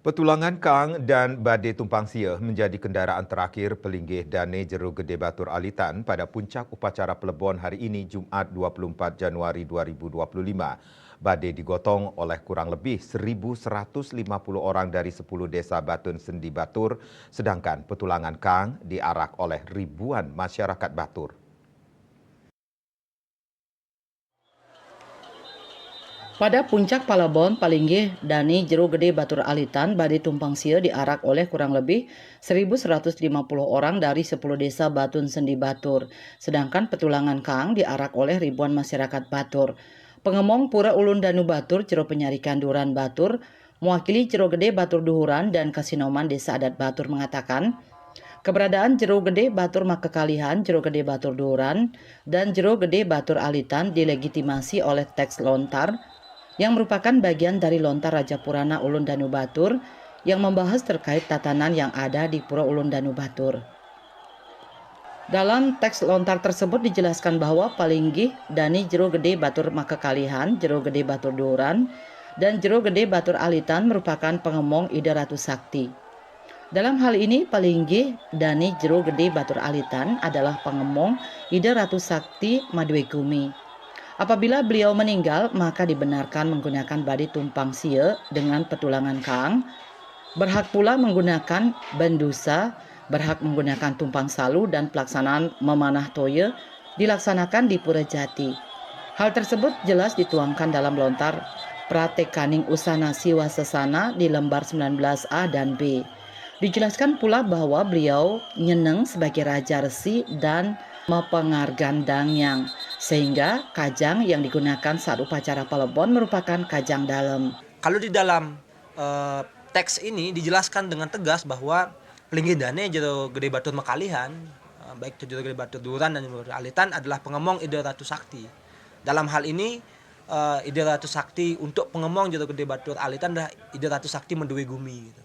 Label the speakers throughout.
Speaker 1: Petulangan Kang dan Badai Tumpang Sia menjadi kendaraan terakhir pelinggih Dane Jero Gede Batur Alitan pada puncak upacara Plebon hari ini Jumat 24 Januari 2025. Badai digotong oleh kurang lebih 1.150 orang dari 10 desa Batun Sendi Batur, sedangkan petulangan Kang diarak oleh ribuan masyarakat Batur.
Speaker 2: Pada puncak Palebon, Palinggih, Dani, Jero Gede, Batur Alitan, Badai Tumpang Sia diarak oleh kurang lebih 1.150 orang dari 10 desa Batun Sendi Batur. Sedangkan petulangan Kang diarak oleh ribuan masyarakat Batur. Pengemong Pura Ulun Danu Batur, Jero Penyarikan Duran Batur, mewakili Jero Gede Batur Duhuran dan Kasinoman Desa Adat Batur mengatakan, keberadaan Jero Gede Batur Makekalihan, Jero Gede Batur Duhuran, dan Jero Gede Batur Alitan dilegitimasi oleh teks lontar yang merupakan bagian dari lontar Raja Purana Ulun Danu Batur yang membahas terkait tatanan yang ada di Pura Ulun Danu Batur. Dalam teks lontar tersebut dijelaskan bahwa Palinggih, Dani Jero Gede Batur Makekalihan, Jero Gede Batur Duhuran, dan Jero Gede Batur Alitan merupakan pengemong ide Ratu Sakti. Dalam hal ini, Palinggih, Dani Jero Gede Batur Alitan adalah pengemong ide Ratu Sakti Madwegumi. Apabila beliau meninggal, maka dibenarkan menggunakan Badai Tumpang Sia dengan petulangan Kang, berhak pula menggunakan Bendusa, berhak menggunakan Tumpang Salu, dan pelaksanaan memanah toya dilaksanakan di Pura Jati. Hal tersebut jelas dituangkan dalam lontar Pratekaning Usana Siwa Sesana di lembar 19A dan B. Dijelaskan pula bahwa beliau nyeneng sebagai Raja Resi dan mepengargandangyang, sehingga kajang yang digunakan saat upacara Palebon merupakan kajang dalam.
Speaker 3: Kalau di dalam teks ini dijelaskan dengan tegas bahwa Pelinggih Dane Jero Gede Batur Makalihan, baik itu Jero Gede Batur Duhuran dan Jero Gede Alitan adalah pengemong ide Ratu Sakti. Dalam hal ini ide Ratu Sakti untuk pengemong Jero Gede Batur Alitan adalah ide Ratu Sakti Madwegumi gitu.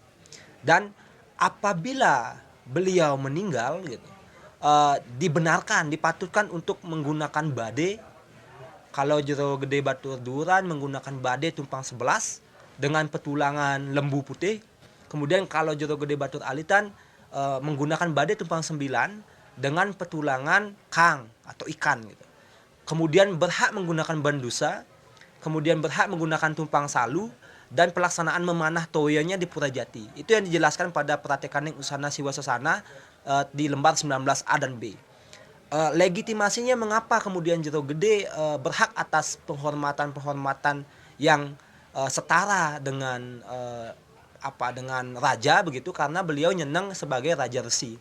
Speaker 3: Dan apabila beliau meninggal gitu, dibenarkan, dipatutkan untuk menggunakan badai. Kalau Jero Gede Batur Duhuran menggunakan badai Tumpang 11 dengan petulangan Lembu Putih. Kemudian kalau Jero Gede Batur Alitan menggunakan badai Tumpang 9 dengan petulangan Kang atau ikan gitu. Kemudian berhak menggunakan Bendusa, kemudian berhak menggunakan Tumpang Salu, dan pelaksanaan memanah toyanya di Pura Jati. Itu yang dijelaskan pada Pratekaning Usana Siwa Sesana di lembar 19A dan B. Legitimasinya mengapa kemudian Jero Gede berhak atas penghormatan yang setara dengan dengan raja begitu, karena beliau nyeneng sebagai Raja Resi.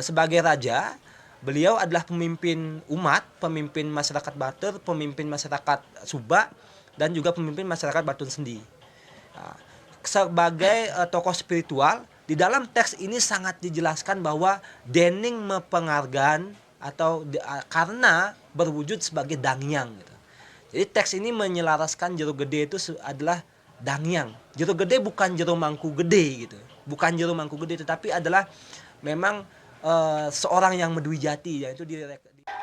Speaker 3: Sebagai raja, beliau adalah pemimpin umat, pemimpin masyarakat Batur, pemimpin masyarakat Subak, dan juga pemimpin masyarakat Batun Sendi. Sebagai tokoh spiritual, di dalam teks ini sangat dijelaskan bahwa dening mepengargan atau karena berwujud sebagai dangyang gitu. Jadi teks ini menyelaraskan Jero Gede itu adalah dangyang. Jero Gede bukan Jero Mangku Gede gitu. Bukan Jero Mangku Gede, tetapi adalah memang seorang yang Madwijati, yaitu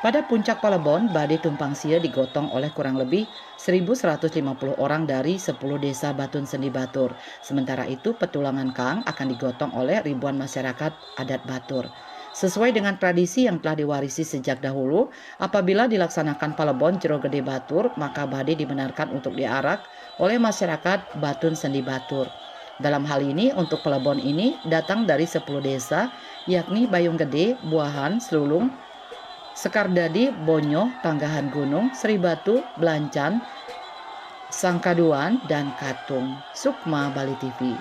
Speaker 2: Pada puncak Palebon, Badai Tumpang Sia digotong oleh kurang lebih 1.150 orang dari 10 desa Batun Sendi Batur. Sementara itu, petulangan Kang akan digotong oleh ribuan masyarakat adat Batur. Sesuai dengan tradisi yang telah diwarisi sejak dahulu, apabila dilaksanakan Palebon Jero Gede Batur, maka Badai dibenarkan untuk diarak oleh masyarakat Batun Sendi Batur. Dalam hal ini, untuk Palebon ini datang dari 10 desa, yakni Bayung Gede, Buahan, Selulung, Sekardadi, Bonyo, Tanggahan Gunung, Seribatu, Belancan, Sangkaduan, dan Katung. Sukma Bali TV.